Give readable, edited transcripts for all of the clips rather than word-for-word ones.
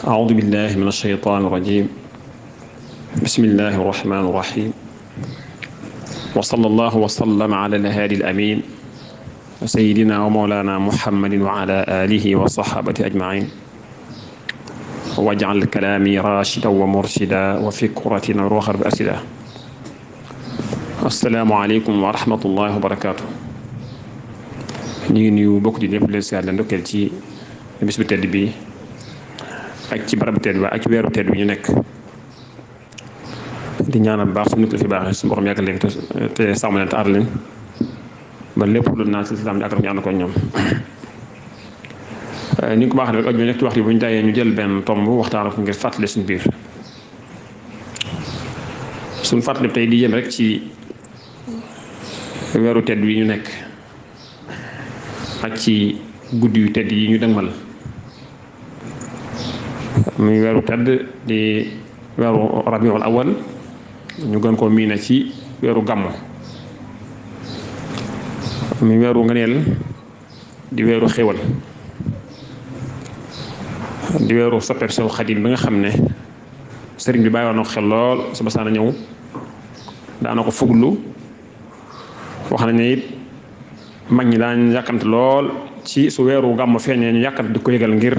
أعوذ بالله من الشيطان الرجيم. بسم الله الرحمن الرحيم. وصلى الله وسلم على الهادي الأمين سيدنا ومولانا محمد وعلى آله وصحبه أجمعين. واجعل كلامي راشدا ومرشدا وفكرة نور بأرشدا. السلام عليكم ورحمة الله وبركاته. ñu ngi nuyu bokk di ñëpp leen siyaar leen ndokkeel ci bis bu tedd bi ak ci barab bu tedd bi ak ci weeru tedd bi ñu nekk di ñaanal baax suñu nit la fi baaxee suñu borom yàggal leen te sàmm leen te aar leen ba lépp lu naan si islam di ak ñu ànd ko ñoom. ni nga ko baaxee rek aju nekk ci waxtu bu ñu dayee ñu jël benn tomb waxtaan ak ngir fàttali suñu biir suñu fàttali tey di yem rek ci weeru tedd bi ñu nekk ak ci guddi yu tedd yi ñu dëgmal muy weeru tedd di weeru rabiul awal ñu gën koo miina ci weeru gàmmu muy weeru ngëneel di weeru xéwal di weeru soppeeku Seex Xaadim bi nga xam ne sëriñ bi bàyyi woon na ko xel lool su basaana ñëw daana ko fuglu wax na ne it mag ñi daañ yàkkamte lool ci su weeru gàmmu feeñee ñu yàkkamte di ko yëgal ngir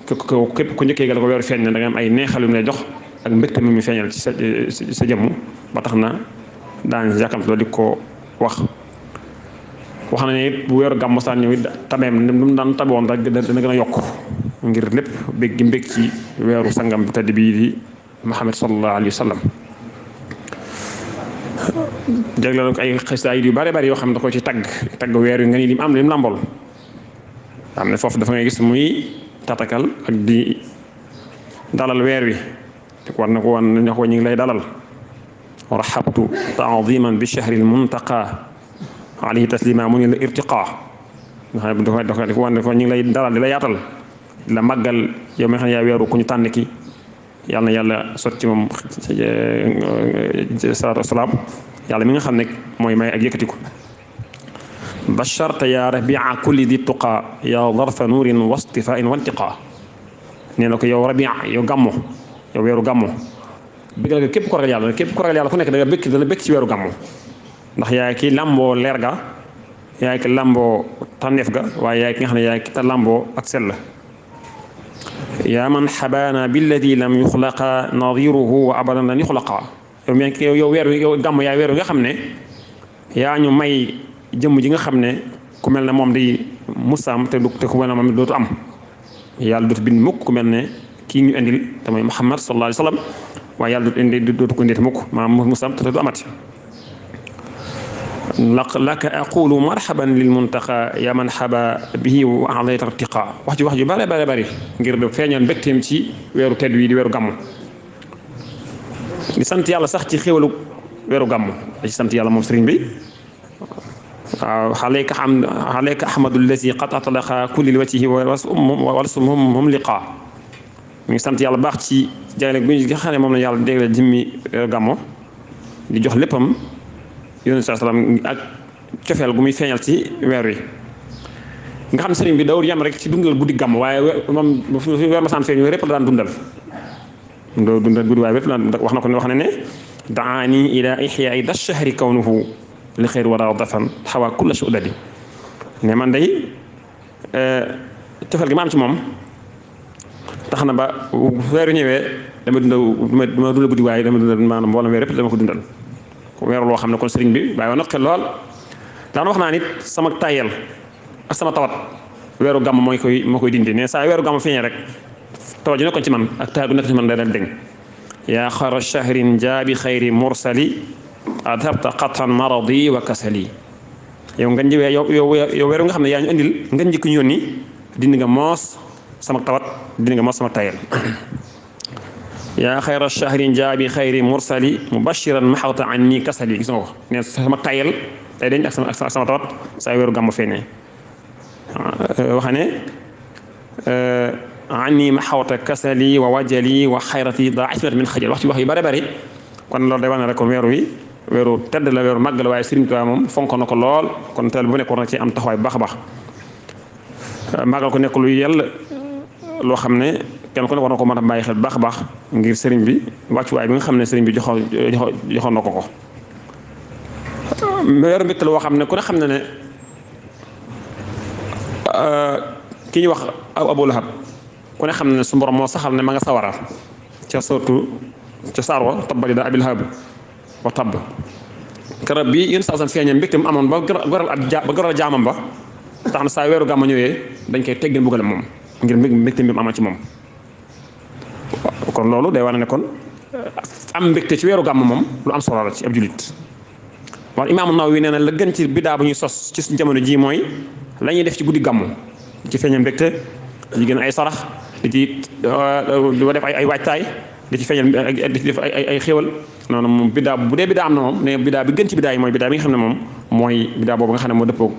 képp ku njëkk yëgal ko weeru feeñ ne da nga am ay neexal yu mu lay jox ak mbégte mi mu feeñal ci sa jëmm ba tax na daañ yàkkamte lool di ko wax na ne it bu weeru gàmmu saan ñëw it tabeem lu mu daan tabe woon rek dana gën a yokk ngir lépp bég gi mbég ci weeru sangam bu tedd bii di Muhammad sallallahu alayhi wa sallam jagleel ko ay xasaayid yu bare bari yoo xam ne da ko ci tagg weer yu nga ni lim am lim làmbool xam ne foofu dafa ngay gis muy tatakal ak di dalal weer wi war na ko wan ne ko ñu ngi lay dalal rahabtu ta'ziman bi shahril muntaqa alayhi taslima mu ni la irtiqa nga xam ne dafa wan ne ko ñu ngi lay dalal di la yaatal di la màggal yow mi nga xam ne yaa weeru ku ñu tànn ki yàlla na yàlla sot ci moom salaatu wasalaam yàlla mi nga xam ne mooy may ak yëkkatiku basharta ya rabia kulli di tuqa ya darfa nuurin wastifain wantiqa nee na ko yow rabia yow gàmmo yow weeru gàmmo bëggal nga képp ko ragal yàlla ku nekk dana bëgg ci weeru gàmmo ndax yaay ki làmboo leer ga yaay ki làmboo tànneef ga waaye yaay ki nga xam ne yaay ki ta làmboo ak sell yaa man xabaana billadi lam yuxlaqa nadiruhu wa abadan lan yuxlaqa yow weer wi yow gàmm yaay weer wi nga xam ne yaa ñu may jëmm ji nga xam ne ku mel ne moom di musaam te ku mel ne moom dootu am yàlla dootu bind mukk ku mel ne kii ñu indil te mooy Muhammad sallallahu alayhi wa sallam waaye yàlla dootu indi dootu ko indil mukk maanaam musaam te du amati laka aqulu marhaban lil muntaqa yaa man xaba bihi wa alayta irtiqa wax ju bare bari ngir de feeñal mbégteem ci weeru tedd wi di weeru gàmmu di sant yàlla sax ci xéwalu weeru gàmmu da ci sant yàlla moom sëriñ bi waaw alayka ahmadu allazi qad atlaqa kulli li wajhihi walasumhum liqa mi ngi sant yàlla baax ci jagle bi nga xam ne moom la yàlla dégle jëmmi weeru gàmmu di jox léppam yonent saa salaam ak cofeel gu muy feeñal ci weer wi nga xam ne sëriñ bi dawul yam rek ci dundal guddi gàmm waaye moom fi weer ma saan feeñ répp la daan dundal guddi waaye répp wax na ko ne wax na ne daani ila ihyaai da shahri kawnuhu li xeyr wala dafan xawaa kulla sudadi ne man day cofeel gi ma am ci moom tax na ba weeru ñëwee dama dundal guddi waaye dama dundal maanaam mboolem weer répp dama ko dundal weeru loo xam ne kon sëriñ bi bàyyi woon na xel lool daan wax naa nit sama tayel ak sama tawat weeru gàmm moo koy dindi ne saa weeru gàmm feeñee rek tawat ji nekkoon ci man ak taay gu nekk ci man dana deñ yaa xara shahrin jaabi xayri mursali adhabta qatan maradi wa kasali yow nga ji yow weeru nga xam ne yaa ñu indil nga njëkk ñu yónni dindi nga moos sama tawat dindi nga moos sama tayel yaa xayra shahrin jaabi xayri mursali mubashiran maxawta anni kasali gis nga ko ne sama tayel day deñ ak sama tawat saa weeru gàmmu feeñee waxa ne anni maxawta kasali wa wajali wa xayrati daa'ifat min xajal wax yu bare bari kon loolu day wax ne rek kon weeru tedd la weeru màgg la waaye Sëriñ Tuubaa moom fonk na ko lool kon teel bu nekk war na ci am taxawaay bu baax a baax màggal ko nekk lu yell loo xam ne kenn ku ne war na ko mën a bàyyi xel baax a baax ngir sëriñ bi wàccuwaay bi nga xam ne sëriñ bi joxoon na ko ko. weeru mbégte la woo xam ne ku ne xam ne ne ki ñuy wax Abu Lahab ku ne xam ne su borom moo saxal ne ma nga sawara ca surtout ca saar wa tabbali da abil lahab wa tabb keroog bi yéen saa sam feeñee mbégte mu amoon ba goral jaamam ba tax na saa weeru gàmmu ñëwee dañ koy teggeel mbugalam moom ngir mbégte bi mu amoon ci moom. kon loolu day wane ne kon am mbégte ci weeru gàmm moom lu am solo la ci ab julit. waaye Imaamu Nawawi nee na la gën ci bidaa bu ñuy sos ci suñu jamono ji mooy la ñuy def ci guddi gàmmu ci feeñal mbégte di gën ay sarax di ci def ay waajtaay di ci feeñal di ci def ay xéwal noonu moom bidaa bu dee bidaa am na moom ne bidaa bi gën ci bidaa yi mooy bidaa bi nga xam ne moom mooy bidaa boobu nga xam ne moo dëppoo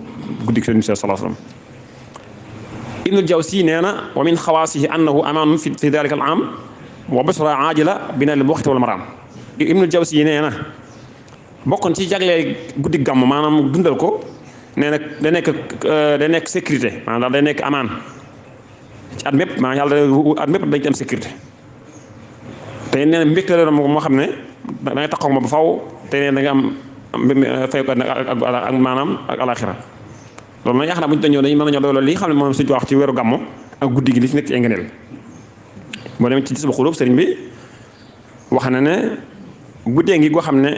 guddi Yonent bi sallallahu alayhi wasallam. Ibnul Jawzi nee na wa min xawaasihi annahu amaanun fi daalika al-aam wa busra aajila bi naylil waqti wal maraam. Ibnul Jawzi nee na bokkoon ci jagleel guddi gàmm maanaam dundal ko nee na day nekk sécurité maanaam daal day nekk amaan ci at mépp maanaam yàlla at mépp dañ ci am sécurité te nee na mbégte la moo xam ne da ngay taxaw ma ba faw te nee na da nga am fay ko ak maanaam ak alaxira loolu nag yaakaar naa bu ñu dañoo dañu mën a ñëw loolu li nga xam ne moom suñu wax ci weeru gàmmu ak guddi gi li ci nekk ci ay ngëneel boo demee ci gis ba xulóob sëriñ bi wax na ne guddee ngi goo xam ne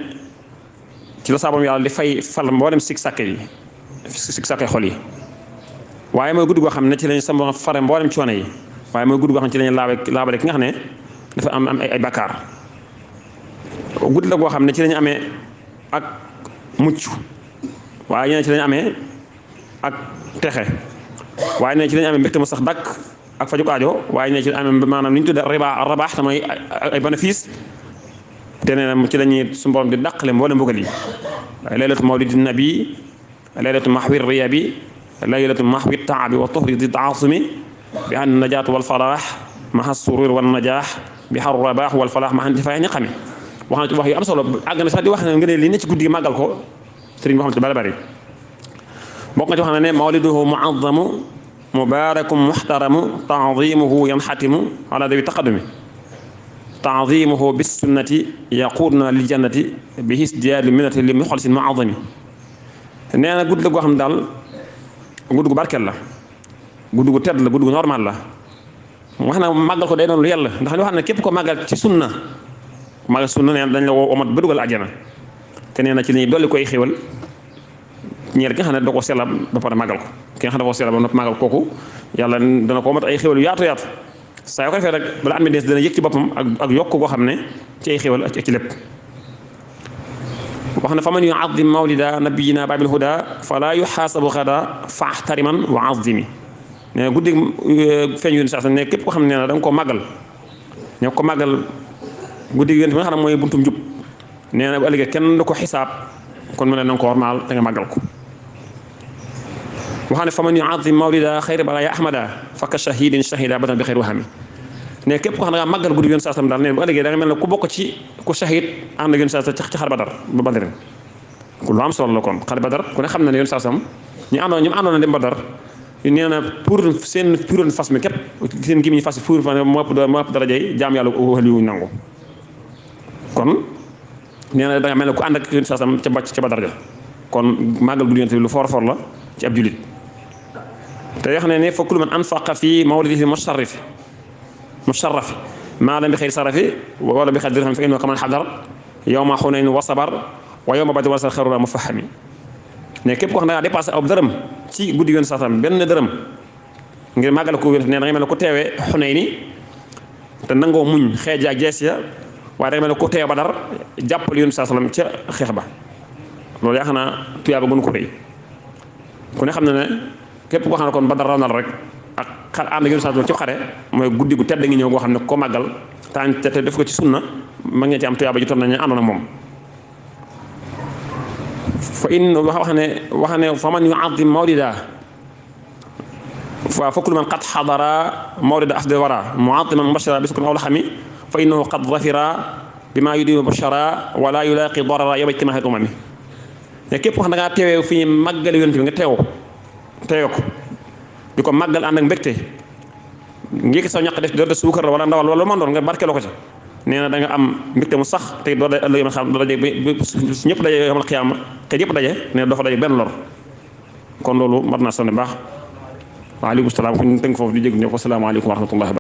ci la saabam yàlla di fal mboolem sikk sàkke yi sikk sàkke xol yi waaye mooy guddi goo xam ne ci lañ sama fare mboolem coono yi waaye mooy guddi goo xam ne ci lañ laabale ki nga xam ne dafa am ay bakkaar guddi la goo xam ne ci lañu amee ak mucc waaye ñeneen ci lañu amee ak texe waaye ne ci lañu amee mbégte mu sax dàkk ak faju aajo waaye ne ci lañu amee maanaam li ñu tuddee rabaax te mooy ay bénéfice te nee na ci lañuy su borom di dàqale mboolem mbugal yi laylatu mawlidi nabi laylatu mahwi riya bi laylatu mahwi taabi wa tuhri di taasumi bi an najaatu wal falaax maha surur wal najaax bi xaru rabaax wal falaax maha difaa ñi xami wax na ci wax yu am solo àgg na sax di wax ne nga ne li ne ci guddi gi màggal ko sëriñ boo xam ne bari bari bokk nga ci wax na ne mawliduhu muazzamu mubarakum muxtaramu taadimuhu yanxatimu ala dawi taqadumi taadimuhu bissunnati yaquduna lil jannati bi hisdiyaadi minati li muxlisin muazami nee na guddi la goo xam ne daal guddi gu barkeel la guddi gu tedd la guddi gu normal la wax na màggal ko day doon lu yàlla ndax li wax ne képp ko màggal ci sunna màggal sunna nee na dañ la woo omat ba dugal àjjana te nee na ci li ñuy dolli koy xéwal ñeer ki nga xam ne da koo sellal ba pare màggal ko ki nga xam ne da koo sellal ba noppi màggal kooku yàlla dana ko omat ay xéwal yu yaatu yaatu saa yoo ko defee rek bala at mi des dana yëg ci boppam ak yokk goo xam ne ci ay xéwal ak ci lépp wax na fa man yuazim mawlida nabiyina babil huda fala yuxaasabu xada faxtariman wa azimi ne guddi feeñ yu sax ne képp ko xam ne nee na da nga koo màggal ne ko màggal guddi gi nga xam ne mooy buntum njub nee na bu ëllëgee kenn du ko xisaab kon mu ne na nga ko warmaal da nga màggal ko wax ne fa man yuazim mawlida xayri balaya ahmada fakka shahidin shahida batan bi xayri wahami ne képp ko xam ne da nga màggal guddi yoon saa sam daal ne bu ëllëgee da nga mel ne ku bokk ci ku shahid ànd ak yoon saa ci xar badar ba badarin ku lu am solo la kon xar badar ku ne xam na ne yoon saa sam ñu àndoon na dem badar nee na pour seen puroon fas mi képp seen gi mi fas pour moo ëpp darajey jaam yàlla waliyu nangu kon nee na da nga mel ne ku ànd ak yoon saa sam ca badar ja kon màggal guddi yoon lu foor la ci ab julit te wax ne fa kullu man anfaqa fi mawlidihi musharraf maa lam bi xayri sarafi wala bi xayri dirham fa innahu kaman xadar yawma xunayn wa sabar wa yawma badr wa sal xarura mufahami ne képp koo xam ne da ngaa dépassé ab dërëm ci guddi yoon sasam benn dërëm ngir màggal ko ne da ngay mel ne ku teewee Xunayni te nangoo muñ xeej ak jees ya waaye da ngay mel ne ku teewe Badar jàppal yoon sasalam ca xeex ba loolu yaakaar naa tuyaaba gën ko rëy ku ne xam ne ne képp koo xam ne kon Badar raw na rek ak xar ànd ak yoon sasalam ci xare mooy guddi gu tedd ngi ñëw goo xam ne ko màggal te def ko ci sunna ma ngeen ci am tuyaaba ji toon nañu àndoon ak moom fa in wax ne fa man yuazim mawlida fa kullu man qad xadara mawlida afdal wara muaziman mubashara bisukun aw laxami fa innahu qad zafira bima yudimu bashara wala yulaqi darara yawma ijtimaai umami ne képp wax da ngaa teewee fi ñu màggale yonent bi nga teew ko di ko màggal ànd ak mbégte ngéeki sa ñaq def doon def suukar wala ndawal wala man doon nga barkeeloo ko ca nee na da nga am mbégte mu sax te doo day ëllëg xam doo daje ñëpp daje yomal xiyaama te yëpp daje nee na doo fa daje benn lor kon loolu mat naa sonne baax waaleykum salaam kon ñu tënk foofu di jégg ñëw ko salaamaaleykum wa rahmatullahi